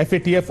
FATF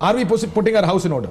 Are we putting our house in order?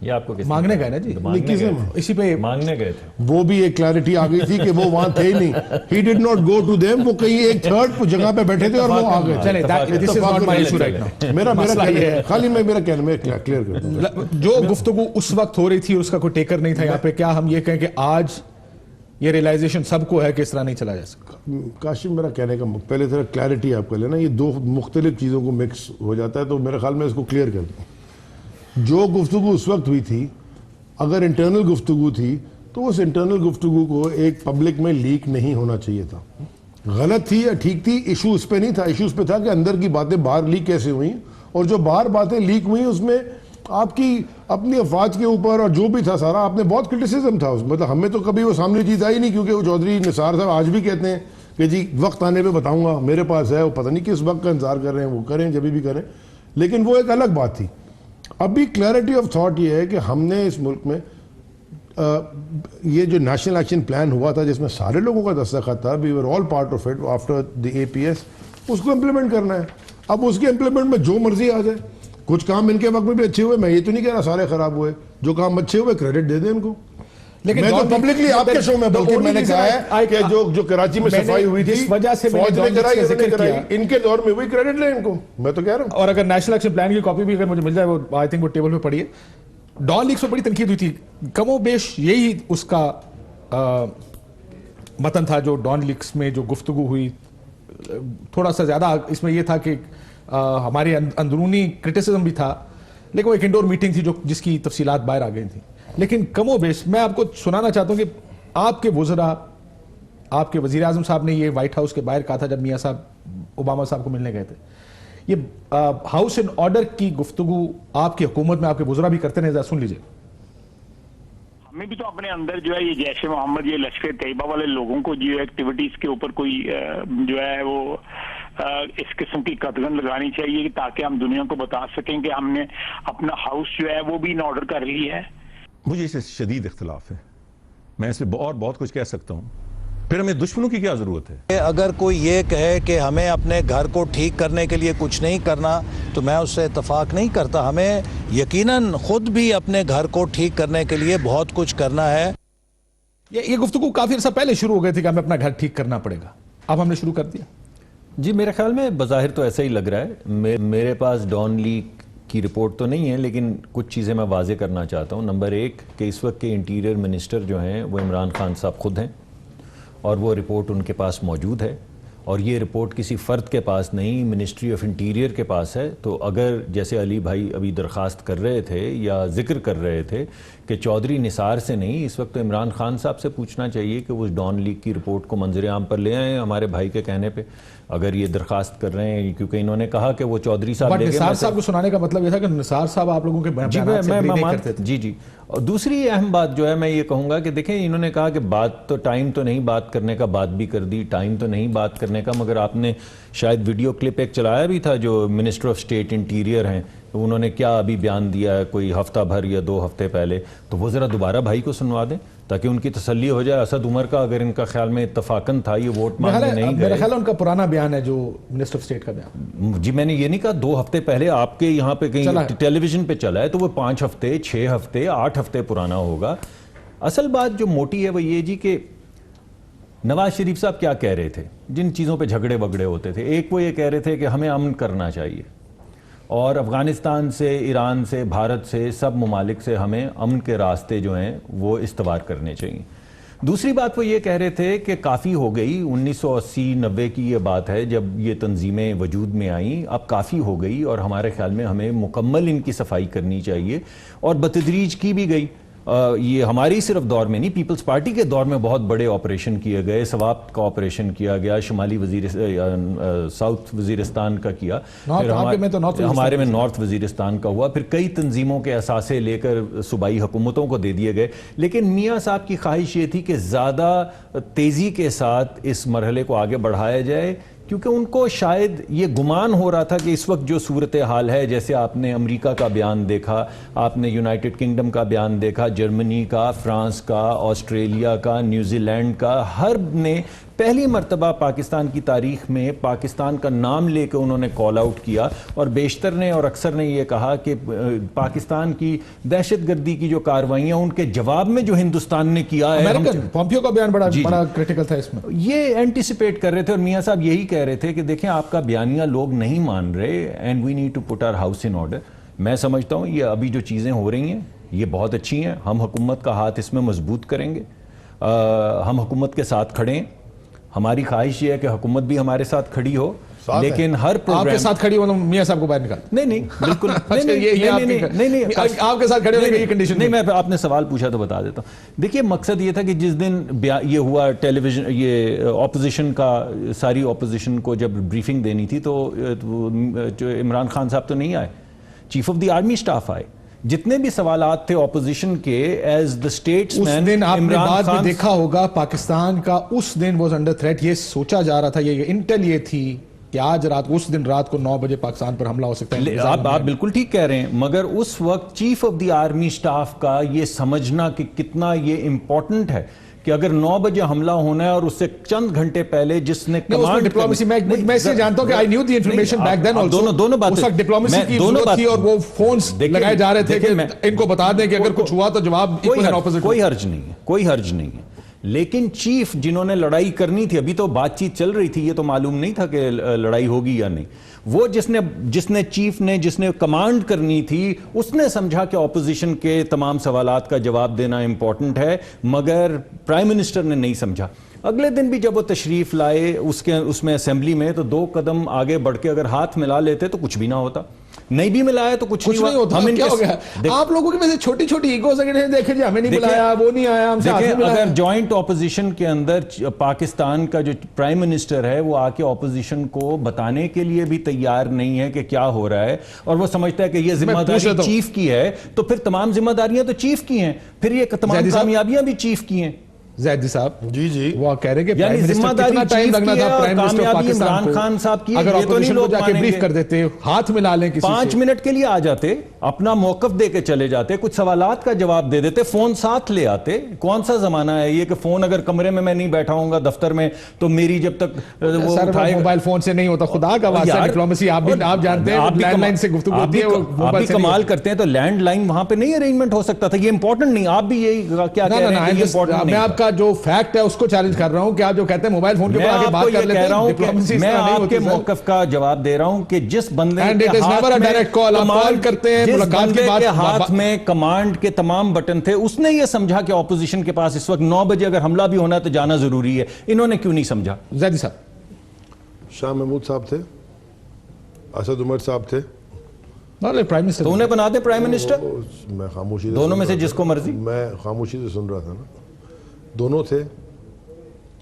یہ آپ کو کس نے مانگنے گئے نا جی, کس نے اسی پہ مانگنے گئے تھے. وہ بھی ایک کلیئرٹی آ گئی تھی کہ وہ وہاں تھے ہی نہیں. He did not go to them. وہ کہیں ایک تھرڈ جگہ پہ بیٹھے تھے اور وہ آ گئے. چلے this is not my issue right now. میرا خالی میرا کہنا میں کلیئر کر دوں. جو گفتگو اس وقت ہو رہی تھی اس کا کوئی ٹیکر نہیں تھا یہاں پہ, کیا ہم یہ کہیں کہ آج یہ ریلائزیشن سب کو ہے کہ اس طرح نہیں چلا جا سکتا؟ کاشم میرا کہنے کا پہلے ذرا کلیئرٹی آپ کر لینا, یہ دو مختلف چیزوں کو مکس ہو جاتا ہے, تو میرے خیال میں اس کو کلیئر کر دوں. جو گفتگو اس وقت ہوئی تھی اگر انٹرنل گفتگو تھی تو اس انٹرنل گفتگو کو ایک پبلک میں لیک نہیں ہونا چاہیے تھا. غلط تھی یا ٹھیک تھی, ایشو اس پہ نہیں تھا. ایشو اس پہ تھا کہ اندر کی باتیں باہر لیک کیسے ہوئیں, اور جو باہر باتیں لیک ہوئیں اس میں آپ کی اپنی افواج کے اوپر اور جو بھی تھا سارا, آپ نے بہت کرٹیسزم تھا. مطلب ہمیں تو کبھی وہ سامنے چیز آئی نہیں, کیونکہ وہ چودھری نثار صاحب آج بھی کہتے ہیں کہ جی وقت آنے پہ بتاؤں گا, میرے پاس ہے, وہ پتہ نہیں کس وقت کا انتظار کر رہے ہیں, وہ کریں جب بھی کریں. لیکن وہ ایک الگ بات تھی. ابھی کلیئرٹی آف تھاٹ یہ ہے کہ ہم نے اس ملک میں یہ جو نیشنل ایکشن پلان ہوا تھا جس میں سارے لوگوں کا دستخط تھا, we were all part of it after the A P S, اس کو امپلیمنٹ کرنا ہے. اب اس کے امپلیمنٹ میں جو مرضی آ جائے, کچھ کام ان کے وقت میں بھی اچھے ہوئے, میں یہ تو نہیں کہہ رہا سارے خراب ہوئے, جو کام اچھے ہوئے کریڈٹ دے دیں ان کو. لیکن میں تو پبلکلی آپ کے شو میں بلکہ میں نے کہا ہے کہ جو کراچی میں صفائی ہوئی تھی جس وجہ سے فوج نے کرائی, ان کے دور میں ہوئی, کریڈٹ لیں ان کو, میں تو کہہ رہا ہوں. اور اگر نیشنل ایکشن پلان کی کاپی بھی اگر مجھے مل جائے, وہ آئی تھنک وہ ٹیبل پہ پڑی ہے. ڈان لیکس پہ بڑی تنقید ہوئی تھی, کم و بیش یہی اس کا متن تھا جو ڈان لیکس میں جو گفتگو ہوئی. تھوڑا سا زیادہ اس میں یہ تھا کہ ہمارے اندرونی کرٹیسزم بھی تھا, لیکن وہ ایک انڈور میٹنگ تھی جس کی تفصیلات باہر آ گئی تھیں. لیکن کم و بیش میں آپ کو سنانا چاہتا ہوں کہ آپ کے وزراء, آپ کے وزیر اعظم صاحب نے یہ وائٹ ہاؤس کے باہر کہا تھا جب میاں صاحب اوباما صاحب کو ملنے گئے تھے, یہ ہاؤس اینڈ آرڈر کی گفتگو آپ کی حکومت میں آپ کے وزراء بھی کرتے ہیں, سن لیجئے. ہمیں بھی تو اپنے اندر جو ہے یہ جیش محمد, یہ لشکر طیبہ والے لوگوں کو جو ایکٹیویٹیز کے اوپر کوئی جو ہے وہ اس قسم کی قدغن لگانی چاہیے, تاکہ ہم دنیا کو بتا سکیں کہ ہم نے اپنا ہاؤس جو ہے وہ بھی ان آرڈر کر لی ہے. مجھے اس سے شدید اختلاف ہے, میں اس پہ اور بہت کچھ کہہ سکتا ہوں, پھر ہمیں دشمنوں کی کیا ضرورت ہے؟ اگر کوئی یہ کہے کہ ہمیں اپنے گھر کو ٹھیک کرنے کے لیے کچھ نہیں کرنا تو میں اس سے اتفاق نہیں کرتا. ہمیں یقیناً خود بھی اپنے گھر کو ٹھیک کرنے کے لیے بہت کچھ کرنا ہے. یہ گفتگو کافی عرصہ پہلے شروع ہو گئی تھی کہ ہمیں اپنا گھر ٹھیک کرنا پڑے گا, اب ہم نے شروع کر دیا. جی میرے خیال میں بظاہر تو ایسا ہی لگ رہا ہے. میرے پاس ڈان لیک کی رپورٹ تو نہیں ہے, لیکن کچھ چیزیں میں واضح کرنا چاہتا ہوں. نمبر ایک کہ اس وقت کے انٹیریئر منسٹر جو ہیں وہ عمران خان صاحب خود ہیں, اور وہ رپورٹ ان کے پاس موجود ہے, اور یہ رپورٹ کسی فرد کے پاس نہیں, منسٹری آف انٹیریئر کے پاس ہے. تو اگر جیسے علی بھائی ابھی درخواست کر رہے تھے یا ذکر کر رہے تھے کہ چودھری نثار سے نہیں, اس وقت تو عمران خان صاحب سے پوچھنا چاہیے کہ وہ ڈان لیک کی رپورٹ کو منظر عام پر لے آئیں ہمارے بھائی کے کہنے پہ, اگر یہ درخواست کر رہے ہیں, کیونکہ انہوں نے کہا کہ وہ چودھری صاحب لے گئے. نثار صاحب کو سنانے کا مطلب یہ تھا کہ نثار صاحب آپ لوگوں کے بیانات سے اگری نہیں کرتے تھے. جی. اور دوسری اہم بات جو ہے میں یہ کہوں گا کہ دیکھیں, انہوں نے کہا کہ بات تو ٹائم تو نہیں بات کرنے کا, بات بھی کر دی, ٹائم تو نہیں بات کرنے کا, مگر آپ نے شاید ویڈیو کلپ ایک چلایا بھی تھا جو منسٹر آف اسٹیٹ انٹیریئر ہیں, انہوں نے کیا ابھی بیان دیا ہے کوئی ہفتہ بھر یا 2 ہفتے پہلے, تو وہ ذرا دوبارہ بھائی کو سنوا دیں تاکہ ان کی تسلی ہو جائے. اسد عمر کا اگر ان کا خیال میں اتفاقاً تھا, یہ ووٹ مانگنے نہیں گئے. میرا خیال ہے ان کا پرانا بیان ہے جو منسٹر آف اسٹیٹ کا بیان. جی میں نے یہ نہیں کہا 2 ہفتے پہلے آپ کے یہاں پہ کہیں ٹیلی ویژن پہ چلا ہے, تو وہ 5 ہفتے 6 ہفتے 8 ہفتے پرانا ہوگا. اصل بات جو موٹی ہے وہ یہ جی کہ نواز شریف صاحب کیا کہہ رہے تھے جن چیزوں پہ جھگڑے وگڑے ہوتے تھے. ایک وہ یہ کہہ رہے تھے کہ ہمیں امن کرنا چاہیے, اور افغانستان سے, ایران سے, بھارت سے, سب ممالک سے ہمیں امن کے راستے جو ہیں وہ استوار کرنے چاہیے. دوسری بات وہ یہ کہہ رہے تھے کہ کافی ہو گئی, 1980-90 کی یہ بات ہے جب یہ تنظیمیں وجود میں آئیں, اب کافی ہو گئی, اور ہمارے خیال میں ہمیں مکمل ان کی صفائی کرنی چاہیے, اور بتدریج کی بھی گئی. یہ ہماری صرف دور میں نہیں, پیپلز پارٹی کے دور میں بہت بڑے آپریشن کیے گئے. سوات کا آپریشن کیا گیا, شمالی ساؤتھ وزیرستان کا کیا, ہمارے میں نارتھ وزیرستان کا ہوا, پھر کئی تنظیموں کے اثاثے لے کر صوبائی حکومتوں کو دے دیے گئے. لیکن میاں صاحب کی خواہش یہ تھی کہ زیادہ تیزی کے ساتھ اس مرحلے کو آگے بڑھایا جائے, کیونکہ ان کو شاید یہ گمان ہو رہا تھا کہ اس وقت جو صورتحال ہے, جیسے آپ نے امریکہ کا بیان دیکھا, آپ نے یونائٹڈ کنگڈم کا بیان دیکھا, جرمنی کا, فرانس کا, آسٹریلیا کا, نیوزی لینڈ کا, ہر نے پہلی مرتبہ پاکستان کی تاریخ میں پاکستان کا نام لے کے انہوں نے کال آؤٹ کیا، اور بیشتر نے اور اکثر نے یہ کہا کہ پاکستان کی دہشت گردی کی جو کارروائیاں ان کے جواب میں جو ہندوستان نے کیا ہے، امریکن پومپیو کا بیان بڑا کرٹیکل تھا اس میں، یہ اینٹیسپیٹ کر رہے تھے، اور میاں صاحب یہی کہہ رہے تھے کہ دیکھیں آپ کا بیانیہ لوگ نہیں مان رہے، and we need to put our house in order. میں سمجھتا ہوں یہ ابھی جو چیزیں ہو رہی ہیں یہ بہت اچھی ہیں، ہم حکومت کا ہاتھ اس میں مضبوط کریں گے، ہم حکومت کے ساتھ کھڑے ہیں، ہماری خواہش یہ ہے کہ حکومت بھی ہمارے ساتھ کھڑی ہو، لیکن ہر آپ کے ساتھ کھڑی ہو میاں صاحب کو باہر نکال، نہیں بالکل نہیں آپ کے ساتھ کھڑے ہونے کی یہ کنڈیشن نہیں، میں آپ نے سوال پوچھا تو بتا دیتا ہوں۔ دیکھیے مقصد یہ تھا کہ جس دن یہ ہوا ٹیلی ویژن، یہ اپوزیشن کا، ساری اپوزیشن کو جب بریفنگ دینی تھی تو عمران خان صاحب تو نہیں آئے، chief of the army staff آئے، جتنے بھی سوالات تھے اپوزیشن کے ایز دا اسٹیٹس مین، اس دن آپ نے بعد میں دیکھا ہوگا پاکستان کا اس دن واز انڈر تھریٹ، یہ سوچا جا رہا تھا، یہ انٹیل یہ تھی کہ آج رات، اس دن رات کو 9 بجے پاکستان پر حملہ ہو سکتا ہے۔ آپ بالکل ٹھیک کہہ رہے ہیں، مگر اس وقت chief of the army staff کا یہ سمجھنا کہ کتنا یہ امپورٹنٹ ہے کہ اگر 9 بجے حملہ ہونا ہے اور اس سے چند گھنٹے پہلے جس نے کمانڈ، ڈپلومیسی میں اس سے جانتا ہوں کہ I knew the information back then also, دونوں باتیں، اس وقت ڈپلومیسی کی ضرورت تھی اور وہ فونز لگائے جا رہے تھے کہ ان کو بتا دیں کہ اگر کچھ ہوا تو جواب کوئی حرج نہیں ہے، کوئی حرج نہیں ہے، لیکن چیف جنہوں نے لڑائی کرنی تھی، ابھی تو بات چیت چل رہی تھی، یہ تو معلوم نہیں تھا کہ لڑائی ہوگی یا نہیں، وہ جس نے چیف نے جس نے کمانڈ کرنی تھی، اس نے سمجھا کہ اپوزیشن کے تمام سوالات کا جواب دینا امپورٹنٹ ہے، مگر پرائم منسٹر نے نہیں سمجھا۔ اگلے دن بھی جب وہ تشریف لائے اس میں اسمبلی میں، تو 2 قدم آگے بڑھ کے اگر ہاتھ ملا لیتے تو کچھ بھی نہ ہوتا، نہیں بھی ملایا تو کچھ نہیں ہوتا۔ کیا ہو گیا آپ لوگوں کی وجہ چھوٹی چھوٹی ایگوز اگر دیکھیں جی ہمیں نہیں بلایا، وہ نہیں آیا، ہم سے ہاتھ نہیں ملایا۔ اگر جوائنٹ اپوزیشن کے اندر پاکستان کا جو پرائم منسٹر ہے وہ آ کے اپوزیشن کو بتانے کے لیے بھی تیار نہیں ہے کہ کیا ہو رہا ہے، اور وہ سمجھتا ہے کہ یہ ذمہ داری چیف کی ہے، تو پھر تمام ذمہ داریاں تو چیف کی ہیں، پھر یہ تمام کامیابیاں بھی چیف کی ہیں۔ زیدی صاحب جی وہ کہہ رہے کہ یعنی ذمہ داری چیف کی ہے اور کامیابی عمران خان صاحب کی ہے، اگر یہ تو نہیں لوگ جا کے مانیں بریف گے۔ کر دیتے، ہاتھ ملا لیں کسی سے، 5 منٹ کے لیے آ جاتے، اپنا موقف دے کے چلے جاتے، کچھ سوالات کا جواب دے دیتے، فون ساتھ لے آتے۔ کون سا زمانہ ہے یہ کہ فون اگر کمرے میں نہیں بیٹھا ہوں گا دفتر میں تو میری جب تک وہ اٹھائے، موبائل فون سے نہیں ہوتا، خدا کا واسطہ ڈپلومیسی آپ جانتے ہیں، لینڈ لائن سے گفتگو ہوتی ہے، آپ بھی کمال کرتے ہیں، تو لینڈ لائن وہاں پہ نہیں ارینجمنٹ ہو سکتا تھا، یہ امپورٹنٹ نہیں، آپ بھی یہی کیا کہہ رہے ہیں؟ میں آپ کا جو فیکٹ ہے اس کو چیلنج کر رہا ہوں کہ آپ جو کہتے ہیں موبائل فون کے اوپر آگے بات کر لیتے ہیں، ڈپلومیسی اس میں طرح نہیں آپ ہوتی کے موقف کا جواب دے رہا ہوں کہ جس بندے کے ہاتھ میں کمانڈ کے تمام بٹن تھے، اس نے یہ سمجھا کہ اپوزیشن کے پاس اس وقت 9 بجے اگر حملہ بھی ہونا ہے تو جانا ضروری ہے، انہوں نے کیوں نہیں سمجھا؟ زیدی صاحب، شاہ محمود صاحب تھے، اسد عمر صاحب تھے، تو انہیں بنا دیں پرائم منسٹر، میں خاموشی دونوں میں سے جس کو مرضی۔ میں خاموشی سے سن رہا تھا نا، دونوں تھے،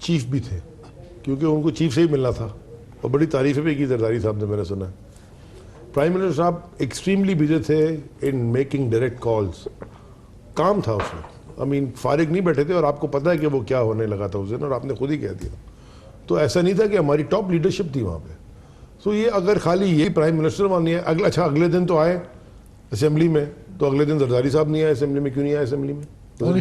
چیف بھی تھے، کیونکہ ان کو چیف سے ہی ملنا تھا، اور بڑی تعریفیں بھی کی زرداری صاحب نے، میں نے سنا ہے۔ پرائم منسٹر صاحب ایکسٹریملی بزی تھے ان میکنگ ڈائریکٹ کالز، کام تھا اس میں، فارغ نہیں بیٹھے تھے، اور آپ کو پتہ ہے کہ وہ کیا ہونے لگا تھا اس دن، اور آپ نے خود ہی کہہ دیا۔ تو ایسا نہیں تھا کہ ہماری ٹاپ لیڈرشپ تھی وہاں پہ، تو یہ اگر خالی یہی پرائم منسٹر وہاں نہیں ہے، اگلے دن تو آئے اسمبلی میں، تو اگلے دن زرداری صاحب نہیں آئے اسمبلی میں، کیوں نہیں آئے اسمبلی میں؟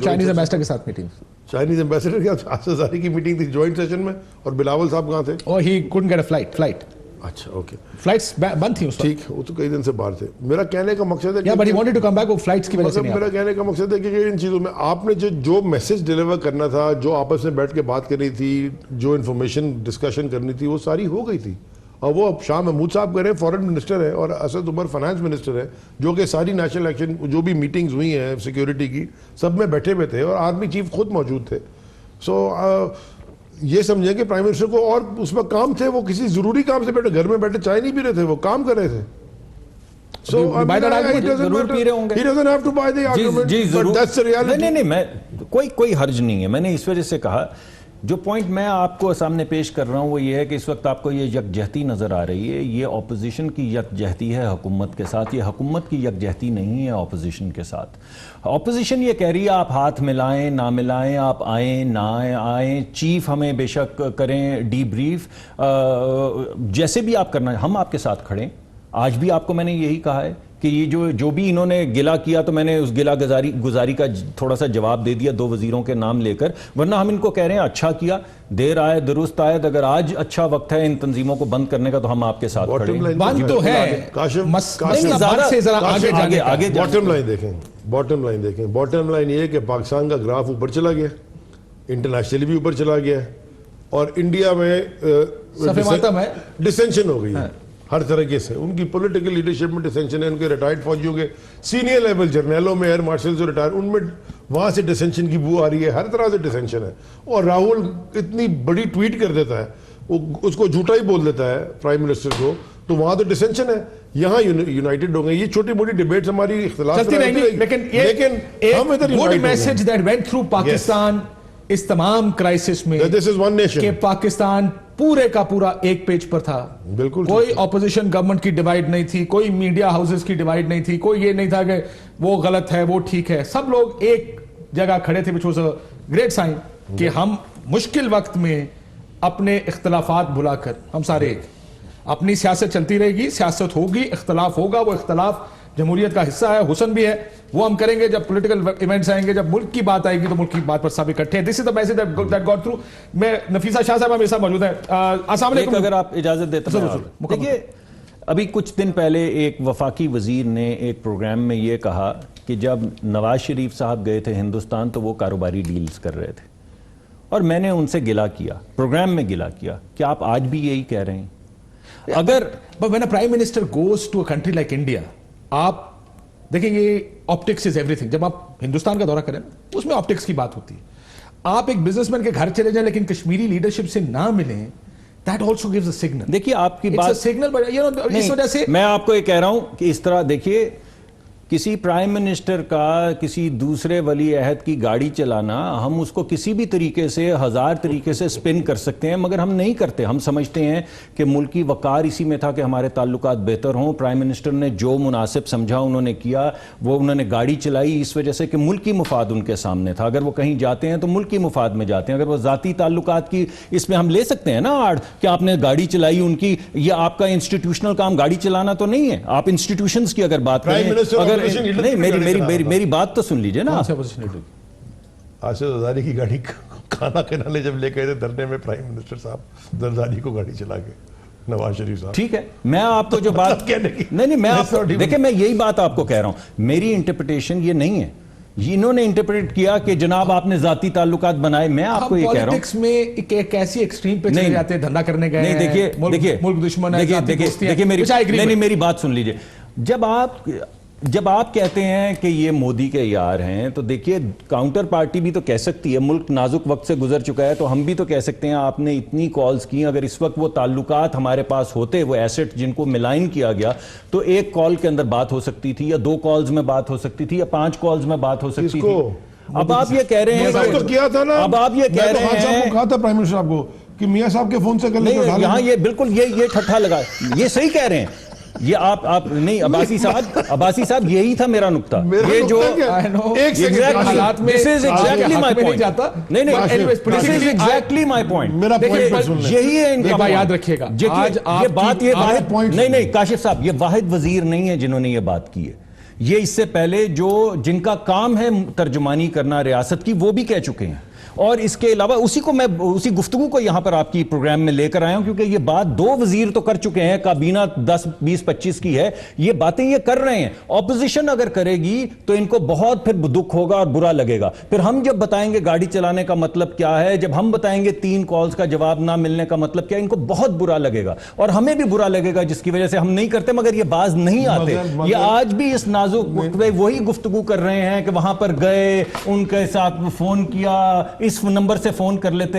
چائنیز ایمبیسڈر کے ساتھ میٹنگ، چائنیز ایمبیسڈر کے ساتھ اسد زاری کی میٹنگ تھی جوائنٹ سیشن میں، اور بلاول صاحب کہاں تھے؟ اور ہی couldn't get a flight. اچھا اوکے، فلائٹس بند تھی اس وقت، ٹھیک، وہ تو کئی دن سے باہر تھے۔ میرا کہنے کا مقصد ہے کہ but he wanted to come back، وہ فلائٹس کی وجہ سے نہیں میرا کہنے کا مقصد ہے کہ ان چیزوں میں آپ نے جو میسج ڈیلیور کرنا تھا، جو آپس میں بیٹھ کے بات کرنی تھی، جو انفارمیشن ڈسکشن کرنی تھی، وہ ساری ہو گئی تھی۔ اور وہ شاہ محمود صاحب کہہ رہے ہیں فارن منسٹر ہے، اور اسد عمر فائنانس منسٹر ہے، جو کہ ساری نیشنل ایکشن جو بھی میٹنگز ہوئی ہیں سیکیورٹی کی، سب میں بیٹھے ہوئے تھے، اور آرمی چیف خود موجود تھے۔ سو یہ سمجھیں کہ پرائم منسٹر کو اور اس میں کام تھے، وہ کسی ضروری کام سے بیٹھے، گھر میں بیٹھے چائے نہیں پی رہے تھے، وہ کام کر رہے تھے۔ کوئی حرج نہیں ہے، میں نے اس وجہ سے کہا، جو پوائنٹ میں آپ کو سامنے پیش کر رہا ہوں وہ یہ ہے کہ اس وقت آپ کو یہ یکجہتی نظر آ رہی ہے، یہ اپوزیشن کی یکجہتی ہے حکومت کے ساتھ، یہ حکومت کی یکجہتی نہیں ہے اپوزیشن کے ساتھ۔ اپوزیشن یہ کہہ رہی ہے آپ ہاتھ ملائیں نہ ملائیں، آپ آئیں نہ آئیں، چیف ہمیں بے شک کریں ڈی بریف، جیسے بھی آپ کرنا ہے، ہم آپ کے ساتھ کھڑے ہیں۔ آج بھی آپ کو میں نے یہی کہا ہے کہ یہ جو بھی انہوں نے گلا کیا تو میں نے اس گلا گزاری کا تھوڑا سا جواب دے دیا 2 وزیروں کے نام لے کر، ورنہ ہم ان کو کہہ رہے ہیں اچھا کیا، دیر آئے درست آئے، اگر آج اچھا وقت ہے ان تنظیموں کو بند کرنے کا تو ہم آپ کے ساتھ کھڑے ہیں۔ بند تو ہے، آگے باٹم لائن دیکھیں، باٹم لائن یہ ہے کہ پاکستان کا گراف اوپر چلا گیا، انٹرنیشنلی بھی اوپر چلا گیا ہے، اور انڈیا میں ڈسینشن ہو گئی ہے ہر طریقے سے، ان کی پولیٹیکل لیڈرشپ میں ڈسینشن ہے، ان کے ریٹائرڈ فوجیوں کے سینئر لیول جرنیلوں میں، ایئر مارشل سے ریٹائر، ان میں وہاں سے ڈسینشن کی بو آ رہی ہے، ہر طرح سے ڈسینشن ہے۔ اور راہل اتنی بڑی ٹویٹ کر دیتا ہے، وہ اس کو جھوٹا ہی بول دیتا ہے پرائم منسٹر کو، تو وہاں تو ڈسینشن ہے، یہاں یونائٹڈ ہو گئے۔ یہ چھوٹی موٹی ڈیبیٹس ہماری اختلاف چلتی رہیں گی، لیکن ہم ادھر good message that went through Pakistan اس تمام کرائسس میں کہ پاکستان پورے کا پورا ایک پیج پر تھا، بالکل کوئی اپوزیشن گورنمنٹ کی ڈیوائیڈ نہیں تھی، کوئی میڈیا ہاؤسز کی ڈیوائیڈ نہیں تھی، کوئی یہ نہیں تھا کہ وہ غلط ہے وہ ٹھیک ہے، سب لوگ ایک جگہ کھڑے تھے، which was a great sign کہ ہم مشکل وقت میں اپنے اختلافات بھلا کر ہم سارے ایک، اپنی سیاست چلتی رہے گی، سیاست ہوگی، اختلاف ہوگا، وہ اختلاف جمہوریت کا حصہ ہے، حسن بھی ہے، وہ ہم کریں گے جب پولیٹیکل ایونٹس آئیں گے، جب ملک کی بات آئے گی تو ملک کی بات پر سب اکٹھے ہیں۔ This is the message that got through. میں نفیسہ شاہ صاحب میرے ساتھ موجود ہیں، السلام علیکم۔ اگر آپ اجازت دیتے ہیں، دیکھیے ابھی کچھ دن پہلے ایک وفاقی وزیر نے ایک پروگرام میں یہ کہا کہ جب نواز شریف صاحب گئے تھے ہندوستان تو وہ کاروباری ڈیلز کر رہے تھے، اور میں نے ان سے گلہ کیا، پروگرام میں گلہ کیا کہ آپ آج بھی یہی کہہ رہے ہیں۔ اگر when a prime minister goes to a country like India، آپ دیکھیں یہ آپٹکس از ایوری تھنگ، جب آپ ہندوستان کا دورہ کریں اس میں آپٹکس کی بات ہوتی ہے، آپ ایک بزنس مین کے گھر چلے جائیں لیکن کشمیری لیڈرشپ سے نہ ملیں، that also gives a signal۔ دیکھیے آپ کی بات سگنل اس وجہ سے میں آپ کو یہ کہہ رہا ہوں کہ اس طرح دیکھیے کسی پرائم منسٹر کا کسی دوسرے ولی عہد کی گاڑی چلانا، ہم اس کو کسی بھی طریقے سے ہزار طریقے سے سپن کر سکتے ہیں، مگر ہم نہیں کرتے۔ ہم سمجھتے ہیں کہ ملکی وقار اسی میں تھا کہ ہمارے تعلقات بہتر ہوں۔ پرائم منسٹر نے جو مناسب سمجھا انہوں نے کیا، وہ انہوں نے گاڑی چلائی اس وجہ سے کہ ملکی مفاد ان کے سامنے تھا۔ اگر وہ کہیں جاتے ہیں تو ملکی مفاد میں جاتے ہیں، اگر وہ ذاتی تعلقات کی اس میں ہم لے سکتے ہیں نا آڑ کہ آپ نے گاڑی چلائی ان کی، یہ آپ کا انسٹیٹیوشنل کام گاڑی چلانا تو نہیں ہے۔ آپ انسٹیٹیوشنز کی اگر بات کریں، اگر نہیں میری بات تو سن لیجئے نا۔ آصف زرداری کی گاڑی کھانا کھلانے جب لے گئے تھے دھرنے میں پرائم منسٹر صاحب، زرداری کو گاڑی چلا کے نواز شریف صاحب۔ ٹھیک ہے، میں آپ کو جو بات نہیں میں آپ دیکھیں میں یہی بات آپ کو کہہ رہا ہوں، میری انٹرپریٹیشن یہ نہیں ہے، انہوں نے انٹرپریٹ کیا کہ جناب آپ نے ذاتی تعلقات بنائے۔ میں آپ کو یہ کہہ رہا ہوں پالیٹکس میں ایک ایسی ایکسٹریم پہ چلے جاتے ہیں، دھندا کرنے گئے ہیں، دیکھیے ملک دشمن ہے، دیکھیے میری بات سن لیجئے، جب آپ کہتے ہیں کہ یہ مودی کے یار ہیں تو دیکھیے کاؤنٹر پارٹی بھی تو کہہ سکتی ہے، ملک نازک وقت سے گزر چکا ہے تو ہم بھی تو کہہ سکتے ہیں آپ نے اتنی کالز کی، اگر اس وقت وہ تعلقات ہمارے پاس ہوتے، وہ ایسٹ جن کو ملائن کیا گیا، تو ایک کال کے اندر بات ہو سکتی تھی، یا 2 کالز میں بات ہو سکتی تھی، یا 5 کالز میں بات ہو سکتی تھی۔ اب آپ یہ کہہ رہے ہیں، اب آپ یہ کہہ رہے ہیں، کہا تھا پرائم منسٹر آپ کو کہ میاں صاحب کے فون سے کر لیں، یہاں یہ بالکل یہ ٹھٹھا لگا، یہ صحیح کہہ رہے ہیں یہ آپ نہیں عباسی صاحب یہی تھا میرا نقطہ، یہ جو حالات میں یہی ہے ان کا، یاد رکھیے گا یہ بات، یہ واحد نہیں کاشف صاحب، یہ واحد وزیر نہیں ہے جنہوں نے یہ بات کی ہے، یہ اس سے پہلے جن کا کام ہے ترجمانی کرنا ریاست کی وہ بھی کہہ چکے ہیں، اور اس کے علاوہ اسی گفتگو کو یہاں پر آپ کی پروگرام میں لے کر آیا ہوں کیونکہ یہ بات 2 وزیر تو کر چکے ہیں، کابینہ 10 20 25 کی ہے، یہ باتیں یہ کر رہے ہیں۔ اپوزیشن اگر کرے گی تو ان کو بہت پھر دکھ ہوگا اور برا لگے گا، پھر ہم جب بتائیں گے گاڑی چلانے کا مطلب کیا ہے، جب ہم بتائیں گے 3 کالز کا جواب نہ ملنے کا مطلب کیا، ان کو بہت برا لگے گا اور ہمیں بھی برا لگے گا، جس کی وجہ سے ہم نہیں کرتے، مگر یہ باز نہیں آتے۔ یہ آج بھی اس نازک وقت پہ وہی گفتگو کر رہے ہیں کہ وہاں پر گئے، ان کے ساتھ فون کیا، اس نمبر سے فون کر لیتے،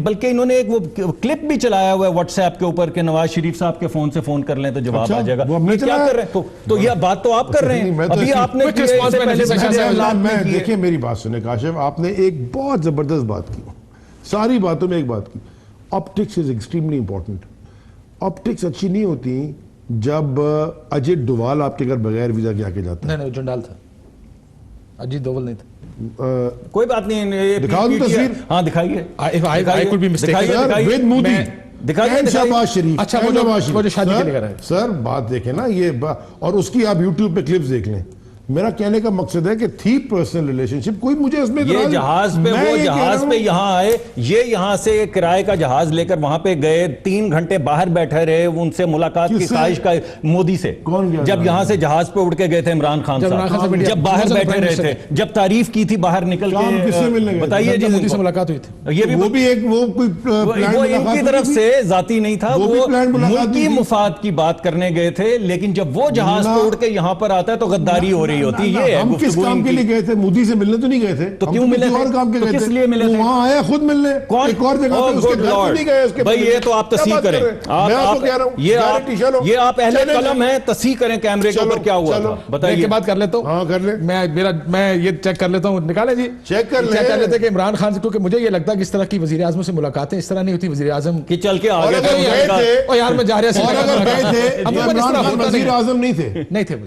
بلکہ انہوں نے ایک وہ کلپ بھی چلایا ہوا ہے واٹس ایپ کے اوپر کہ نواز شریف صاحب کے فون سے فون کر لیں تو جواب آ جائے گا۔ کیا کر رہے ہیں تو یہ بات تو آپ کر رہے ہیں، ابھی آپ نے دیکھیں میری بات سنیں کاشف، آپ نے ایک بہت زبردست بات کی، ساری باتوں میں ایک بات کی، optics is extremely important. Optics اچھی نہیں ہوتی جب اجیت ڈووال آپ کے گھر بغیر ویزا کے آ کے جاتا ہے۔ نہیں جنڈال تھا، اجیت ڈووال نہیں تھا۔ کوئی بات نہیں، دکھاؤ تصویر، ہاں دکھائیے، شہباز شریف اچھا وہ جو شادی کے لے کر آئے سر بات دیکھیں نا یہ اور اس کی آپ یوٹیوب پہ کلپس دیکھ لیں. میرا کہنے کا مقصد ہے کہ تھی پرسنل ریلیشن شپ, کوئی مجھے اس میں یہ جہاز پہ وہ جہاز پہ یہاں آئے, یہ یہاں سے کرائے کا جہاز لے کر وہاں پہ گئے, 3 گھنٹے باہر بیٹھے رہے, ان سے ملاقات کی خواہش کا مودی سے, جب یہاں سے جہاز پہ اڑ کے گئے تھے عمران خان صاحب, جب باہر بیٹھے رہے تھے, جب تعریف کی تھی باہر نکل کے, بتائیے جی مودی سے ملاقات ہوئی تھی. یہ وہ بھی ایک وہ ان کی طرف سے ذاتی نہیں تھا, وہ ملکی مفاد کی بات کرنے گئے تھے, لیکن جب وہ جہاز پہ اڑ کے یہاں پر آتا ہے تو غداری ہو رہی ہوتی. یہ ہے کس کام کے لیے گئے تھے؟ مودی سے ملنے تو نہیں گئے تھے. تو کیوں ملے تھے؟ اور کام کے گئے تھے. کس لیے ملے تھے؟ وہاں آیا خود ملنے, ایک اور جگہ پہ اس کے گھر پہ نہیں گئے. اس کے بھائی یہ تو آپ تصحیح کریں, یہ آپ اہل قلم ہیں, تصحیح کریں کیمرے کے اوپر کیا ہوا تھا بتائیے. ایک بات کر لیتا ہوں. ہاں کر لیں. میں یہ چیک کر لیتا ہوں, نکالیں جی چیک کر لیتے کہ عمران خان سے, کیونکہ مجھے یہ لگتا ہے کہ اس طرح کی وزیر اعظم سے ملاقاتیں اس طرح نہیں ہوتی. وزیر اعظم کہ چل کے آگے یار میں جا رہا وزیر اعظم نہیں تھے,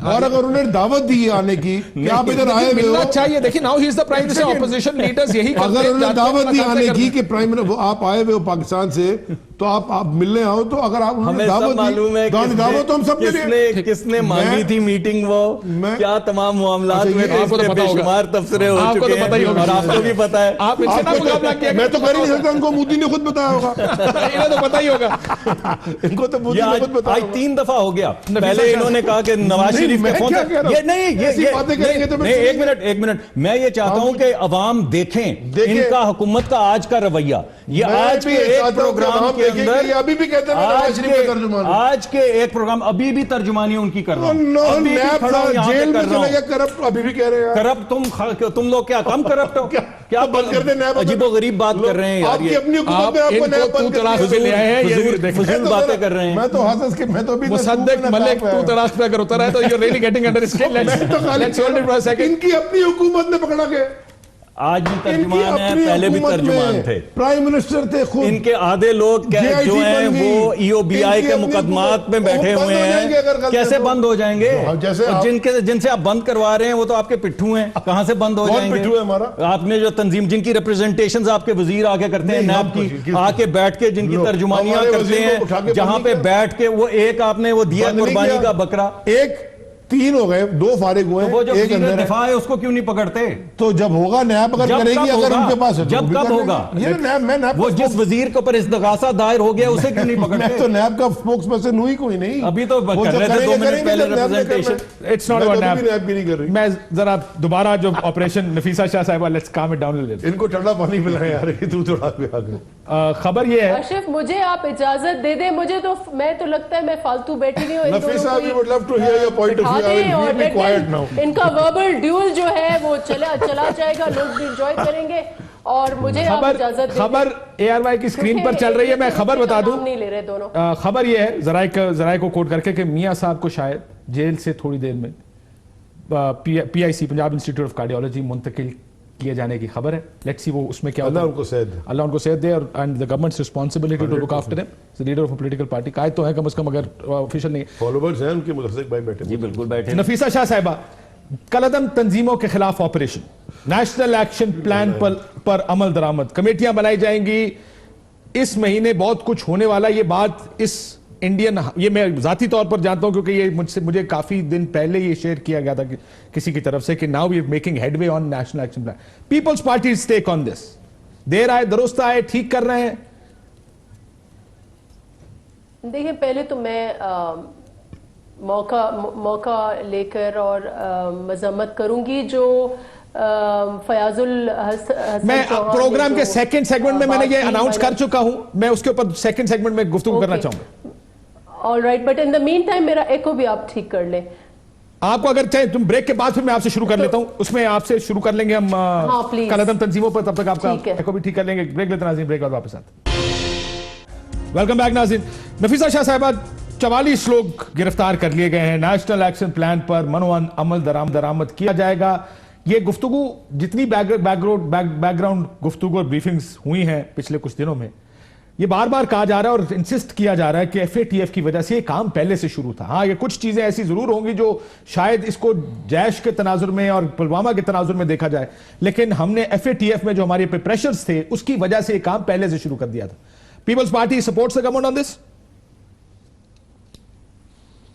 اور اگر انہیں دعوت دی آنے کی کہ آپ ادھر آئے ہوئے ہو چاہیے. دیکھیں now he is the prime minister, opposition leaders یہی اگر انہیں دعوت دی آنے کی کہ پرائم منسٹر آپ آئے ہوئے ہو پاکستان سے تو آپ ملنے آؤ, تو اگر آپ ہمیں سب معلوم ہے دعوت تو ہم سب کس نے مانگی تھی میٹنگ, وہ کیا تمام معاملات میں بے شمار تبصرے ہو چکے ہیں اور آپ کو بھی پتا ہے. آپ ان سے نہ مقابلہ کیا, میں تو کر ہی نہیں سکتا, ان کو مودی نے خود بتایا ہوگا, انہیں تو پتا ہی ہوگا, ان کو تو مودی نے خود بتایا. آج 3 دفعہ ہو گیا. پہلے انہوں نے کہا کہ نواز شریف کے فون یہ نہیں, ایک منٹ, میں یہ چاہتا ہوں کہ عوام دیکھیں ان کا حکومت کا آج کا رویہ. یہ آج کے ایک پروگرام کے اندر, ابھی بھی کہتے ہیں آج کے ایک پروگرام ابھی بھی ترجمانی ان کی کر رہا ہوں, جیل میں چلے گئے کرپٹ, ابھی بھی کہہ رہے ہیں کرپٹ. تم لوگ کیا کم کرپٹ ہو, کیا عجیب و غریب بات کر رہے ہیں یار, یہ اپنی حکومت میں آپ کو نیب بند فضول باتیں کر رہے ہیں. میں تو حافظ کے میں تو بھی مصدق ملک تو تلاش پہ اگر اتر ہے تو you're really getting under his skin. Let's hold it for a second. ان کی اپنی حکومت نے پکڑا کے, آج بھی ترجمان ہیں, پہلے بھی ترجمان تھے, پرائم منسٹر تھے خود. ان کے آدھے لوگ جو ہیں وہ ای او بی آئی کے مقدمات میں بیٹھے ہوئے ہیں, کیسے بند ہو جائیں گے؟ جن سے آپ بند کروا رہے ہیں وہ تو آپ کے پٹھو ہیں, کہاں سے بند ہو جائیں گے؟ آپ نے جو تنظیم جن کی ریپرزنٹیشنز آپ کے وزیر آگے کرتے ہیں نیب کی, آ کے بیٹھ کے جن کی ترجمانیاں کرتے ہیں, جہاں پہ بیٹھ کے وہ ایک آپ نے وہ دیا قربانی کا بکرا, ایک 3 ہو گئے, 2 فارغ ہوئے, وہ جو وزیر دفاع ہے اس کو کیوں نہیں پکڑتے؟ تو جب ہوگا نیب اگر کرے گی, اگر ان کے پاس ہے جب کب ہوگا, وہ جس وزیر کے اوپر استغاثہ دائر ہو گیا اسے کیوں نہیں پکڑتے؟ میں تو نیب کا سپوکس پرسن ہوئی کوئی نہیں, ابھی تو کر رہے تھے 2 منٹ پہلے representation. It's not about NAB. میں ذرا دوبارہ جو آپریشن نفیسہ شاہ صاحبہ, let's calm it down a little. ان کو ٹھنڈا پانی پلائیں یار, تو تھوڑا پہ آ گئے. خبر یہ ہے اشرف, مجھے آپ اجازت دے دیں, مجھے تو میں تو لگتا ہے میں فالتو بیٹھی نہیں ہوں. Nafisa we would love to hear your point of view. ان کا وربل ڈیول جو ہے وہ چلا جائے گا, لوگ بھی انجوائے کریں گے, اور مجھے آپ اجازت دیں. خبر اے آر وائی کی اسکرین پر چل رہی ہے, میں خبر بتا دوں. نہیں لے رہے دونوں. خبر یہ ہے ذرائع کو کوٹ کر کے کہ میاں صاحب کو شاید جیل سے تھوڑی دیر میں پی آئی سی پنجاب انسٹیٹیوٹ آف کارڈیالوجی منتقل کیے جانے کی خبر ہے. لیٹس سی وہ اس میں کیا ہوتا ہے. اللہ ان کو صحت دے, اور and the government's responsibility to look after ہم, leader of a political party. قائد تو ہے کم از کم, اگر آفیشیل نہیں. فالوورز ہیں ان کے, مدرسک بھائی بیٹھے. جی بالکل بیٹھے. نفیسہ شاہ صاحبہ, کالعدم تنظیموں کے خلاف آپریشن, نیشنل ایکشن پلان پر عمل درآمد, کمیٹیاں بنائی جائیں گی اس مہینے, بہت کچھ ہونے والا. یہ بات اس انڈین, یہ میں ذاتی طور پر جانتا ہوں کیونکہ یہ مجھے کافی دن پہلے یہ شیئر کیا گیا تھا کسی کی طرف سے کہ now we are making headway on national action plan. Peoples Party is take on this. دیر آئے درست آئے, ٹھیک کر رہے ہیں. دیکھیں پہلے تو میں موقع لے کر اور مذمت کروں گی جو فیاض الحسن. میں پروگرام کے سیکنڈ سیگمنٹ میں نے یہ اناؤنس کر چکا ہوں, میں اس کے اوپر سیکنڈ سیگمنٹ میں گفتگو کرنا چاہوں گا. All right, but in the meantime میرا ایکو بھی آپ ٹھیک کر لیں. آپ کو اگر چاہے تم بریک کے بعد پھر میں آپ سے شروع کر لیتا ہوں, اس میں آپ سے شروع کر لیں گے ہم کالعدم تنظیموں پر, تب تک آپ کا ایکو بھی ٹھیک کر لیں گے. بریک لیتے ناظرین, بریک بعد واپس آتے. ویلکم بیک ناظرین. نفیسہ شاہ صاحبہ, 44 لوگ گرفتار کر لیے گئے ہیں. نیشنل ایکشن پلان پر منوان عمل درآمد کیا جائے گا. یہ گفتگو جتنی بیک گراؤنڈ گفتگو اور بریفنگز ہوئی ہیں پچھلے کچھ دنوں میں, یہ بار بار کہا جا رہا ہے اور انسسٹ کیا جا رہا ہے کہ ایف اے ٹی ایف کی وجہ سے یہ کام پہلے سے شروع تھا. ہاں, یہ کچھ چیزیں ایسی ضرور ہوں گی جو شاید اس کو جیش کے تناظر میں اور پلوامہ کے تناظر میں دیکھا جائے, لیکن ہم نے ایف اے ٹی ایف میں جو ہمارے پہ پریشرز تھے اس کی وجہ سے یہ کام پہلے سے شروع کر دیا تھا. People's Party supports the government on this?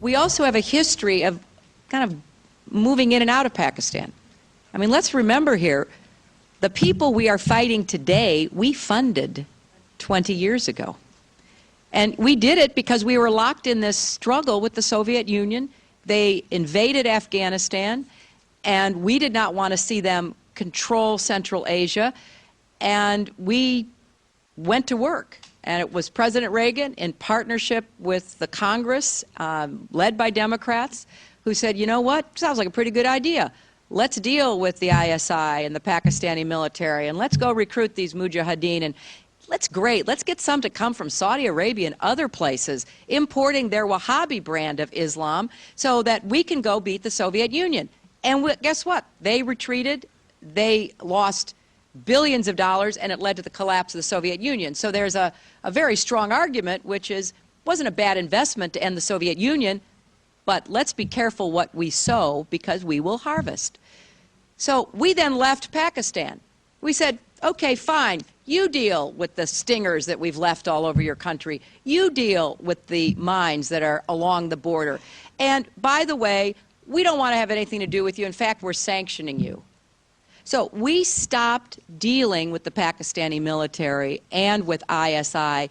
We also have a history of kind of moving in and out of Pakistan. I mean, let's remember here, the people we are fighting today, we funded 20 years ago. And we did it because we were locked in this struggle with the Soviet Union. They invaded Afghanistan, and we did not want to see them control Central Asia. And we went to work. And it was President Reagan, in partnership with the Congress, led by Democrats, who said, you know what, sounds like a pretty good idea. Let's deal with the ISI and the Pakistani military, and let's go recruit these mujahideen. And let's get some to come from Saudi Arabia and other places, importing their Wahhabi brand of Islam, so that we can go beat the Soviet Union. And guess what? They retreated. They lost billions of dollars, and it led to the collapse of the Soviet Union. So there's a very strong argument, which wasn't a bad investment to end the Soviet Union, but let's be careful what we sow, because we will harvest. So we then left Pakistan. We said, okay, fine, you deal with the stingers that we've left all over your country. You deal with the mines that are along the border. And by the way, we don't want to have anything to do with you. In fact, we're sanctioning you. So we stopped dealing with the Pakistani military and with ISI.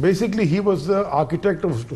Basically he was the architect of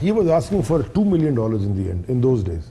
he was asking for $2 million in the end, in those days,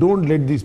don't let these,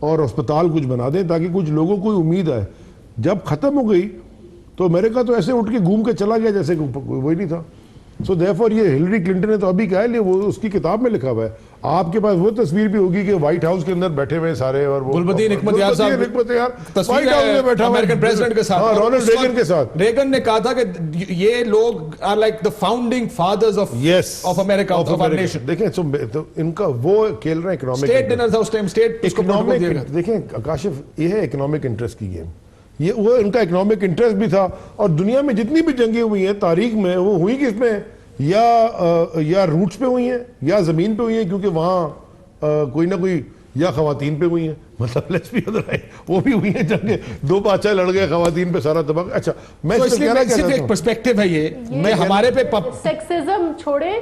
اور اسپتال کچھ بنا دیں تاکہ کچھ لوگوں کو امید آئے. جب ختم ہو گئی تو امریکہ تو ایسے اٹھ کے گھوم کے چلا گیا جیسے وہی نہیں تھا. سو دیئرفور یہ ہلری کلنٹن نے تو ابھی کہا ہے, وہ اس کی کتاب میں لکھا ہوا ہے. آپ کے پاس وہ تصویر بھی ہوگی کہ وائٹ ہاؤس کے اندر بیٹھے ہوئے سارے, اور وہ گلبدین حکمت یار صاحب وائٹ ہاؤس میں بیٹھا ہوا امریکن پریزیڈنٹ کے ساتھ, رونلڈ ریگن کے ساتھ. ریگن نے کہا تھا کہ یہ لوگ are like the founding fathers of America, of our nation. دیکھیں تو ان کا وہ کھیل رہے ہیں اکنامک اسٹیٹ ڈنر تھا اس ٹائم, اسٹیٹ اس کو پروٹوکول دیا گیا. دیکھیں کاشف, یہ ہے اکنامک انٹرسٹ کی گیم. یہ وہ ان کا اکنامک انٹرسٹ بھی تھا. اور دنیا میں جتنی بھی جنگیں ہوئی ہیں تاریخ میں, وہ ہوئی کس میں, یا روٹس پہ ہوئی ہیں یا زمین پہ ہوئی ہیں, کیونکہ وہاں کوئی نہ کوئی یا خواتین پہ ہوئی ہیں. مطلب لیٹس بی ادرائز وہ بھی ہوئی ہیں جنگیں, 2 بادشاہ لڑ گئے, خواتین پہ سارا تباہ. اچھا میں اس لیے صرف ایک پرسپیکٹو ہے یہ, میں ہمارے پہ سیکسزم چھوڑیں,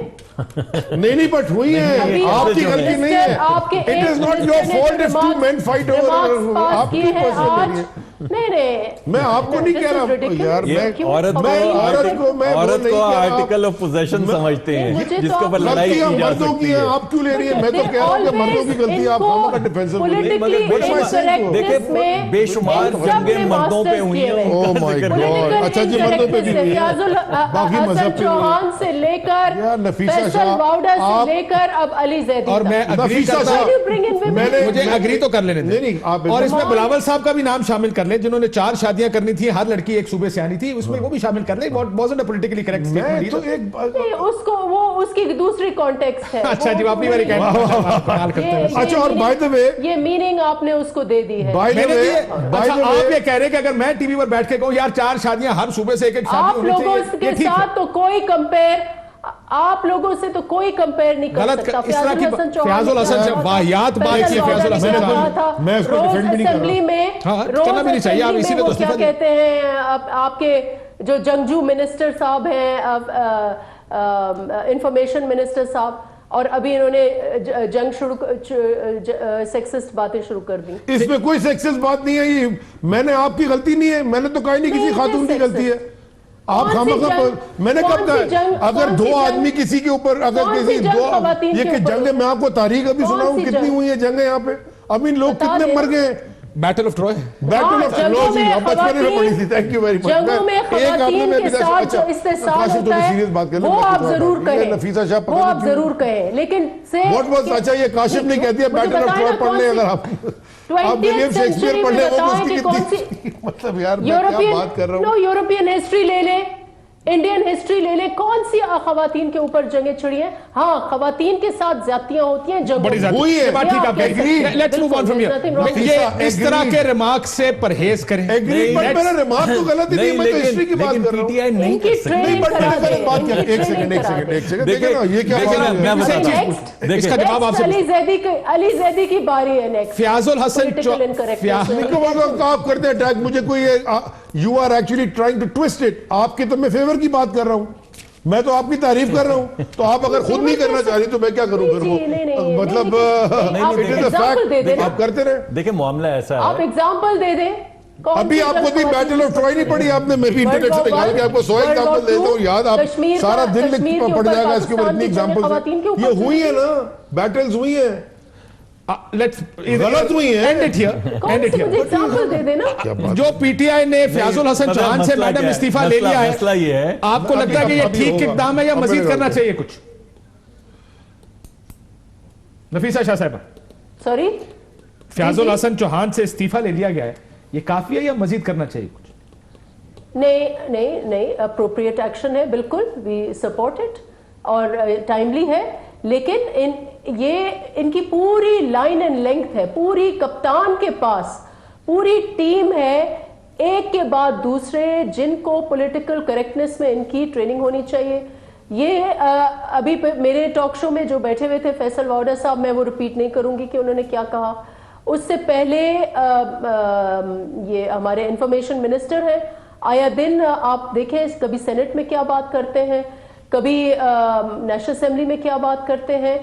نہیں بٹ ہوئی ہیں, آپ کی غلطی نہیں ہے. It is not your fault if 2 men fight over, آپ کی پرسنل نہیں میں آپ کو نہیں کہہ رہا یار, عورت کو آرٹیکل آف پوزیشن سمجھتے ہیں جس کے اوپر لڑائی کی جا سکتی ہے. آپ کیوں لے رہی ہیں؟ میں تو کہہ رہا ہوں کہ مردوں کی غلطی, آپ دونوں کا ڈیفینسو دیکھیں بے شمار جنگیں مردوں پہ ہوئی ہیں. اوہ مائی گاڈ, اچھا جی مردوں پہ بھی ہوئی ہیں, باقی مذہب چوہان سے لے کر فیصل واؤڈا سے لے کر اب علی زیدی, اور میں اگری کرتا ہوں, مجھے اگری تو کر لینے دیں. اور اس میں بلاول صاحب کا بھی نام شامل کر لیں جنہوں نے 4 شادیاں کرنی تھی, ہر لڑکی ایک صوبے سے آنی تھی, اس میں وہ بھی شامل کر لیں. wasn't a politically correct statement. اس کو وہ اس کی دوسری کانٹیکسٹ ہے. اچھا جی, آپ نہیں اچھا, اور بائی دی وے یہ میننگ آپ نے اس کو دے دی ہے. آپ یہ کہہ رہے کہ اگر میں ٹی وی پر بیٹھ کے کہوں یار 4 شادیاں ہر صوبے سے ایک ایک شادی ہونی چاہیے, آپ لوگوں کے ساتھ تو کوئی کمپیئر, آپ لوگوں سے تو کوئی کمپیئر نہیں کر سکتا. فیاض الحسن جب واحیات بات کی, فیاض الحسن میں اس کو ڈیفینڈ بھی نہیں کر اسمبلی میں کرنا بھی نہیں چاہیے, آپ اسی وہ کیا کہتے ہیں, آپ کے جو جنگجو منسٹر صاحب ہیں, انفارمیشن منسٹر صاحب, اور ابھی انہوں نے جنگ شروع, سیکسسٹ باتیں شروع کر دی. اس میں کوئی سیکسسٹ بات نہیں ہے. یہ میں نے, آپ کی غلطی نہیں ہے, میں نے تو کہا نہیں کسی خاتون کی غلطی ہے. آپ میں نے کب کہا اگر 2 آدمی کسی کے اوپر, اگر کسی 2 یہ کہ جنگیں, میں آپ کو تاریخ ابھی سناؤں کتنی ہوئی ہیں جنگیں یہاں پہ, اب ان لوگ کتنے مر گئے. بیٹل آف ٹروائے, بیٹل آف ٹروائے جی بچپنے میں پڑھی تھی. Thank you very much. جنگوں میں خواتین کے ساتھ جو استحصال ہوتا ہے وہ آپ ضرور کہیں, نفیسہ شاہ وہ آپ ضرور کہیں, لیکن اچھا یہ کاشف نہیں کہتی ہے بیٹل آف ٹروائے پڑھ لیں. اگر آپ ولیم شیکسپیئر پڑھ لیں, وہ اس کی کتنی, مطلب یار میں کیا بات کر رہا ہوں. یورپین ہسٹری لے لیں, انڈین ہسٹری لے لیں, کون سی خواتین کے اوپر جنگیں چھڑی ہیں؟ ہاں خواتین کے ساتھ زیادتیاں ہوتی ہیں, جنگوں ہوئی ہے. Let's move on from here. یہ اس طرح کے ریمارک سے پرہیز کریں. میرا ریمارک تو غلط ہی نہیں, میں تو ہسٹری کی بات کر رہا ہوں. پی ٹی آئی نہیں کر سکتی. ایک سیکنڈ دیکھیں نا, یہ کیا اس کا جواب آپ سے, علی زیدی کی باری ہے نیکسٹ. فیاض الحسن آپ کرتے ہیں اٹیک مجھے کوئی, you are actually trying to twist it. آپ کے تو میں فیور کی بات کر رہا ہوں, میں تو آپ کی تعریف کر رہا ہوں, تو آپ اگر خود نہیں کرنا چاہ رہی تو میں کیا کروں پھر. وہ مطلب آپ کرتے رہے. دیکھیں معاملہ ایسا ہے, آپ ایگزامپل دے دیں. ابھی آپ کو بھی بیٹل آف ٹروائے نہیں پڑھی آپ نے, میں بھی انٹرنیٹ سے نکال کے آپ کو 100 ایگزامپل دیتا ہوں, یاد آپ سارا دن پڑ جائے گا اس کے اوپر اتنی ایگزامپل. یہ ہوئی ہے نا, بیٹلز ہوئی ہیں, غلط ہوئی ہیں. جو پی ٹی آئی نے فیاض الحسن چوہان سے میڈم استعفیٰ لے لیا ہے, آپ کو لگتا ہے کہ یہ ٹھیک اقدام ہے یا مزید کرنا چاہیے کچھ؟ نفیسہ شاہ صاحبہ, سوری, فیاض الحسن چوہان سے استعفیٰ لے لیا گیا ہے, یہ کافی ہے یا مزید کرنا چاہیے کچھ؟ نہیں, اپروپریٹ ایکشن ہے, بالکل وی سپورٹ اٹ, اور ٹائملی ہے, لیکن یہ ان کی پوری لائن اینڈ لینگتھ ہے, پوری کپتان کے پاس پوری ٹیم ہے, ایک کے بعد دوسرے, جن کو پولیٹیکل کریکٹنس میں ان کی ٹریننگ ہونی چاہیے. یہ ابھی میرے ٹاک شو میں جو بیٹھے ہوئے تھے فیصل واؤڈا صاحب, میں وہ ریپیٹ نہیں کروں گی کہ انہوں نے کیا کہا. اس سے پہلے یہ ہمارے انفارمیشن منسٹر ہیں, آیا دن آپ دیکھیں کبھی سینٹ میں کیا بات کرتے ہیں, کبھی نیشنل اسمبلی میں کیا بات کرتے ہیں,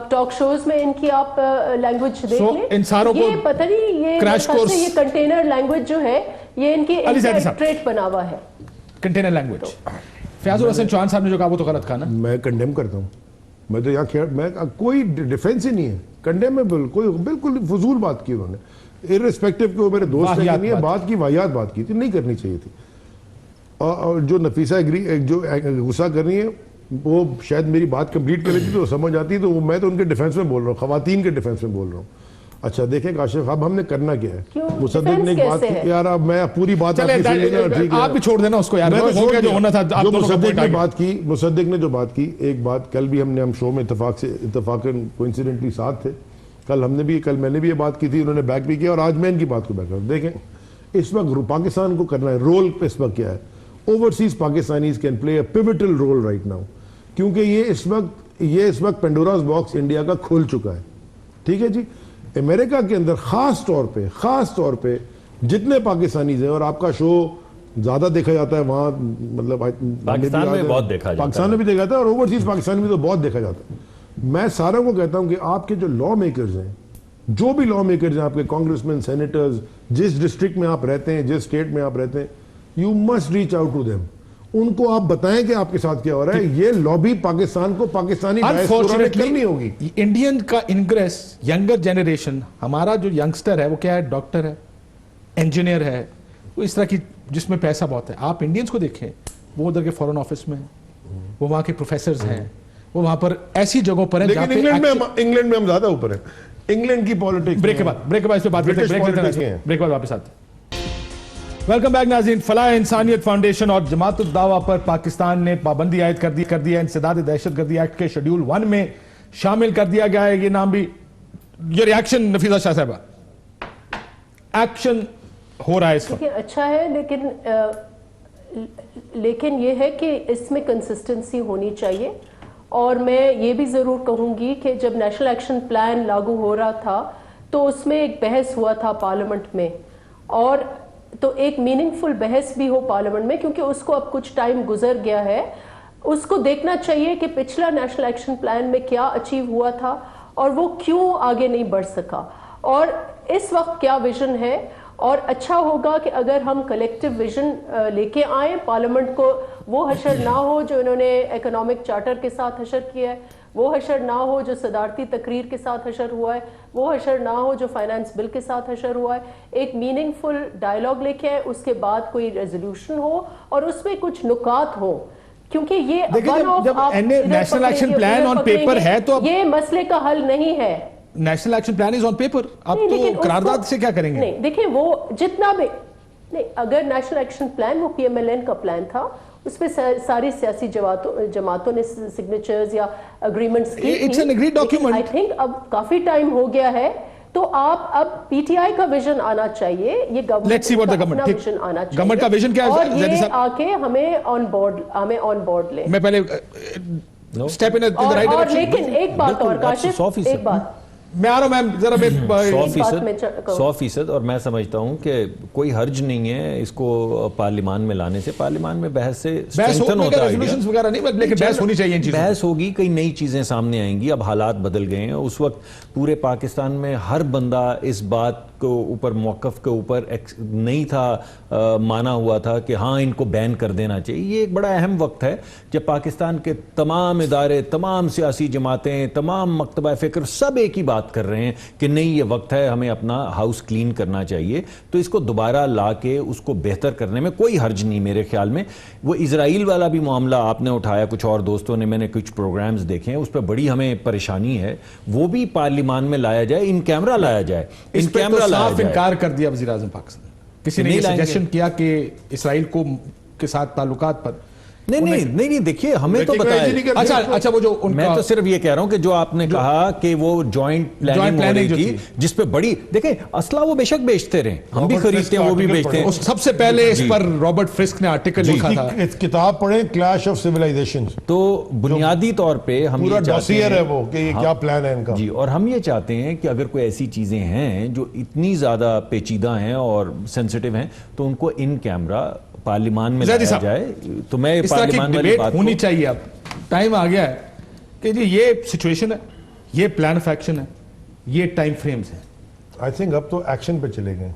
ٹاک شوز میں ان کی آپ لینگویج دیکھ لیں. ان ساروں کو یہ پتہ نہیں, یہ کنٹینر لینگویج جو ہے یہ ان کی ٹریٹ بنا ہوا ہے, کنٹینر لینگویج. فیاض الحسن چوہان صاحب نے جو کہا وہ تو غلط کہا نا. میں کنڈیم کرتا ہوں, میں تو یہاں میں کوئی ڈیفینس ہی نہیں ہے. کنڈیمیبل, کوئی بالکل فضول بات کی انہوں نے, ارسپیکٹو کہ وہ میرے دوست ہیں نہیں ہے, بات کی واہیات بات کی تھی, نہیں کرنی چاہیے تھی. اور جو نفیسہ جو غصہ کر رہی ہیں وہ شاید میری بات کمپلیٹ کر لیتی تو سمجھ آتی, تو میں تو ان کے ڈیفینس میں بول رہا ہوں, خواتین کے ڈیفینس میں بول رہا ہوں. اچھا دیکھیں کاشف, اب ہم نے کرنا کیا ہے؟ مصدق نے ایک بات کی یار, اب میں پوری بات آپ بھی چھوڑ دینا اس کو یار, جو ہونا تھا. جو مصدق نے بات کی, مصدق نے جو بات کی, ایک بات کل بھی ہم شو میں اتفاقاً کوئنسیڈنٹلی ساتھ تھے, کل میں نے بھی یہ بات کی تھی, انہوں نے بیک بھی کیا, اور آج میں ان کی بات کو بیک کروں. دیکھیں اس وقت پاکستان کو کرنا ہے, رول اس وقت کیا ہے؟ Overseas Pakistanis can play a pivotal role right now, کیونکہ یہ اس وقت پینڈوراز باکس انڈیا کا کھل چکا ہے. ٹھیک ہے جی, امریکہ کے اندر خاص طور پہ جتنے پاکستانیز ہیں, اور آپ کا شو زیادہ دیکھا جاتا ہے وہاں, مطلب پاکستان میں بہت دیکھا جاتا ہے, پاکستان میں بھی دیکھا جاتا ہے, اور اوورسیز پاکستان میں تو بہت دیکھا جاتا ہے. میں ساروں کو کہتا ہوں کہ آپ کے جو لا میکرز ہیں, جو بھی لا میکرز ہیں, آپ کے کانگریس مین, سینیٹرز, جس ڈسٹرکٹ میں آپ رہتے ہیں, جس اسٹیٹ میں آپ رہتے ہیں, you must reach out to them. ان کو آپ بتائیں کہ آپ کے ساتھ کیا ہو رہا ہے. یہ لابی پاکستان کو پاکستانی ڈائسپورا میں کرنی ہوگی. انڈین کا انگریس, ینگر جنریشن, ہمارا جو ینگسٹر ہے وہ کیا ہے, ڈاکٹر ہے, انجینئر ہے, وہ اس طرح کی جس میں پیسہ بہت ہے. آپ انڈینز کو دیکھیں, وہ ادھر کے فورن آفس میں ہیں, وہ وہاں کے پروفیسرز ہیں, وہ وہاں پر ایسی جگہوں پر ہیں. لیکن انگلینڈ میں ہم زیادہ اوپر ہیں. انگلینڈ کی پالیٹکس, بریک کے بعد اس پہ بات کرتے ہیں, بریک بعد واپس آتے ہیں. ویلکم بیک ناظرین. فلاح انسانیت فاؤنڈیشن اور جماعت الدعوہ پر پاکستان نے پابندی عائد کر دی ہے. انسداد دہشت گردی ایکٹ کے شیڈول 1 میں شامل کر دیا گیا ہے. یہ نام بھی, یہ ریاکشن نفیسہ شاہ صاحبہ, ایکشن ہو رہا ہے اس وقت, اچھا ہے, لیکن یہ ہے کہ اس میں کنسسٹنسی ہونی چاہیے. اور میں یہ بھی ضرور کہوں گی کہ جب نیشنل ایکشن پلان لاگو ہو رہا تھا تو اس میں ایک بحث ہوا تھا پارلیمنٹ میں, اور تو ایک میننگ فل بحث بھی ہو پارلیمنٹ میں, کیونکہ اس کو اب کچھ ٹائم گزر گیا ہے. اس کو دیکھنا چاہیے کہ پچھلا نیشنل ایکشن پلان میں کیا اچیو ہوا تھا اور وہ کیوں آگے نہیں بڑھ سکا, اور اس وقت کیا ویژن ہے. اور اچھا ہوگا کہ اگر ہم کلیکٹیو ویژن لے کے آئیں پارلیمنٹ کو, وہ حشر نہ ہو جو انہوں نے اکنامک چارٹر کے ساتھ حشر کیا ہے, وہ حشر نہ ہو جو صدارتی تقریر کے ساتھ حشر ہوا ہے, وہ حشر نہ ہو جو فائنانس بل کے ساتھ حشر ہوا ہے. ایک میننگ فل ڈائلاگ لے کے آئے, اس کے بعد کوئی ریزولوشن ہو اور اس میں کچھ نکات ہو, کیونکہ یہ national action plan on paper ہے تو یہ مسئلے کا حل نہیں ہے. National action plan is on paper, آپ تو قرارداد سے کیا کریں گے؟ نہیں دیکھیں, وہ جتنا بھی نہیں, اگر نیشنل ایکشن پلان وہ PMLN کا پلان تھا, اس پہ ساری سیاسی جماعتوں نے سگنیچرز یا اگریمنٹس کی تھی. آئی تھنک اب کافی ٹائم ہو گیا ہے, تو آپ اب PTI کا ویژن آنا چاہیے, یہ گورنمنٹ کا ویژن آنا چاہیے. گورنمنٹ کا ویژن کیا ہے, اور یہ آ کے ہمیں آن بورڈ لیں. میں پہلے step in the right direction. لیکن ایک بات اور کاشف, ایک بات میں آ رہا ہوں, میں ذرا 100%, اور میں سمجھتا ہوں کہ کوئی حرج نہیں ہے اس کو پارلیمان میں لانے سے. پارلیمان میں بحث سے اسٹرینتھن ہوتا ہے, لیکن بحث ہونی چاہیے, بحث ہوگی, کئی نئی چیزیں سامنے آئیں گی. اب حالات بدل گئے ہیں. اس وقت پورے پاکستان میں ہر بندہ اس بات کو اوپر موقف کے اوپر نہیں تھا, مانا ہوا تھا کہ ہاں ان کو بین کر دینا چاہیے. یہ ایک بڑا اہم وقت ہے جب پاکستان کے تمام ادارے, تمام سیاسی جماعتیں, تمام مکتبہ فکر سب ایک ہی بات کر رہے ہیں کہ نہیں, یہ وقت ہے ہمیں اپنا ہاؤس کلین کرنا چاہیے. تو اس کو دوبارہ لا کے اس کو بہتر کرنے میں کوئی حرج نہیں میرے خیال میں. وہ اسرائیل والا بھی معاملہ آپ نے اٹھایا, کچھ اور دوستوں نے, میں نے کچھ پروگرامز دیکھے ہیں, اس پہ بڑی ہمیں پریشانی ہے. وہ بھی پارلیمان میں لایا جائے, ان کیمرہ لایا جائے. ان کیمرہ صاف انکار کر دیا وزیر اعظم پاکستان. کسی نے یہ سجیشن کیا کہ اسرائیل کے ساتھ تعلقات پر نہیں, دیکھیے ہمیں تو بتایا. اچھا وہ جو میں تو صرف یہ کہہ رہا ہوں کہ جو آپ نے کہا کہ وہ جوائنٹ پلاننگ تھی, جس پہ بڑی, دیکھیں اسلحہ وہ بے شک بیچتے رہے, ہم بھی خریدتے ہیں, وہ بھی بیچتے ہیں. سب سے پہلے اس پر رابرٹ فرسک نے آرٹیکل لکھا تھا, کتاب پڑھیں, کلیش آف سیولائزیشنز. تو بنیادی طور پہ ہم پورا ڈوسیئر ہے وہ کہ یہ کیا پلان ہے ان کا. جی, اور ہم یہ چاہتے ہیں کہ اگر کوئی ایسی چیزیں ہیں جو اتنی زیادہ پیچیدہ ہیں اور سینسٹیو ہیں, تو ان کو ان کیمرہ پارلیمان میں لایا جائے. تو میں پارلیمان والی بات ہونی چاہیے. اب ٹائم آ گیا ہے کہ جی یہ سچویشن ہے, یہ پلان آف ایکشن ہے, یہ ٹائم فریمز ہیں. آئی تھنک اب تو ایکشن پہ چلے گئے.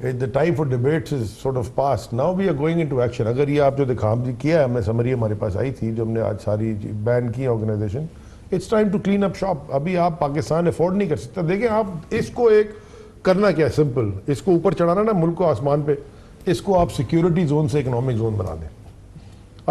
The time for debates is sort of past. Now we are going into action. اگر یہ آپ جو دکھا کیا ہے, ہم نے سمری ہمارے پاس آئی تھی جو ہم نے آج ساری بین کی organization, it's time to clean up shop. ابھی آپ پاکستان افورڈ نہیں کر سکتا. دیکھیں آپ اس کو ایک کرنا کیا ہے سمپل, اس کو اوپر چڑھانا نا ملک کو آسمان پہ, اس کو آپ سیکیورٹی زون سے اکنامک زون بنا دیں.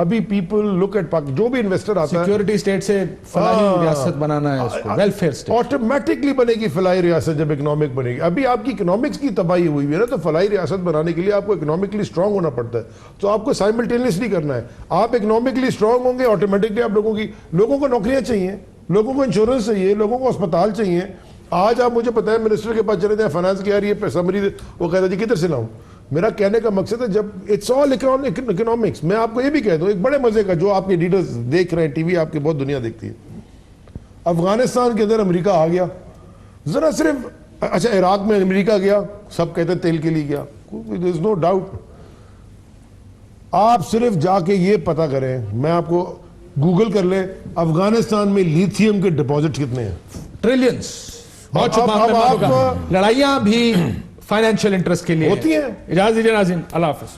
ابھی پیپل لک ایٹ جو بھی انویسٹر آتا ہے سیکیورٹی اسٹیٹ سے فلاحی ریاست بنانا ہے اس کو, ویلفیئر اسٹیٹ. آٹومیٹکلی بنے گی فلاحی ریاست جب اکنامک بنے گی. ابھی آپ کی اکنامکس کی تباہی ہوئی ہے نا, تو فلاحی ریاست بنانے کے لیے آپ کو اکنامکلی اسٹرانگ ہونا پڑتا ہے. تو آپ کو سائملٹینیسلی کرنا ہے. آپ اکنامکلی اسٹرانگ ہوں گے, آٹومیٹکلی آپ لوگوں کو نوکریاں چاہیے, لوگوں کو انشورنس چاہیے, لوگوں کو اسپتال چاہیے. آج آپ مجھے پتا ہے منسٹر کے پاس چلے جائیں فائنانس کی, یار یہ سمری, وہ کہتا جی کدھر سے لاؤں. میرا کہنے کا مقصد ہے جب اٹس آل اکنامکس. میں آپ کو یہ بھی کہہ دوں ایک بڑے مزے کا, جو آپ کے لیڈرز دیکھ رہے ہیں ٹی وی, آپ کی بہت دنیا دیکھتی ہے, افغانستان کے اندر امریکہ آ گیا ذرا صرف, اچھا عراق میں امریکہ گیا, سب کہتے ہیں تیل کے لیے گیا, دیر از نو ڈاؤٹ. آپ صرف جا کے یہ پتا کریں, میں آپ کو گوگل کر لیں افغانستان میں لیتھیم کے ڈپازٹ کتنے ہیں, ٹریلینز. اب لڑائیاں بھی فائنینشیل انٹرسٹ کے لیے ہوتی ہیں. اجازت دیجیے ناظرین, اللہ حافظ.